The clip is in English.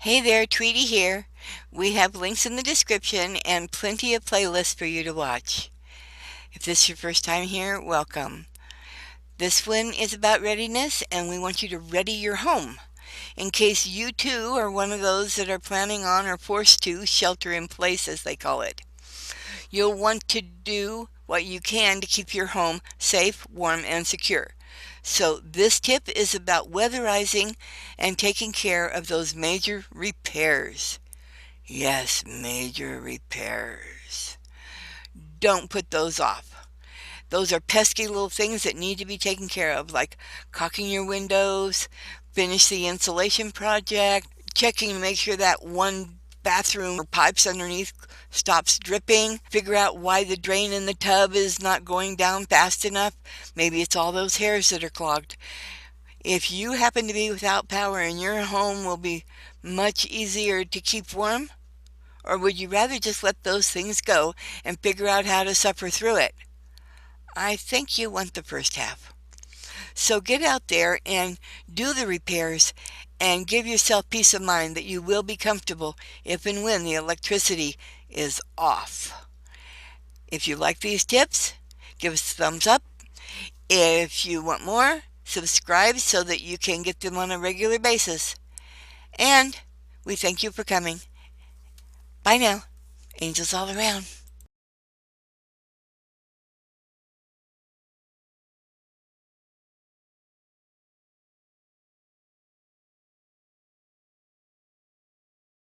Hey there, Tweetie here. We have links in the description and plenty of playlists for you to watch. If this is your first time here, welcome. This one is about readiness, and we want you to ready your home in case you too are one of those that are planning on or forced to shelter in place, as they call it. You'll want to do what you can to keep your home safe, warm, and secure. So this tip is about weatherizing and taking care of those major repairs. Yes, major repairs. Don't put those off. Those are pesky little things that need to be taken care of, like caulking your windows, finish the insulation project, checking to make sure that one bathroom or pipes underneath stops dripping, figure out why the drain in the tub is not going down fast enough. Maybe it's all those hairs that are clogged. If you happen to be without power and your home will be much easier to keep warm, or would you rather just let those things go and figure out how to suffer through it? I think you want the first half. So get out there and do the repairs and give yourself peace of mind that you will be comfortable if and when the electricity is off. If you like these tips, give us a thumbs up. If you want more, subscribe so that you can get them on a regular basis. And we thank you for coming. Bye now. Angels all around.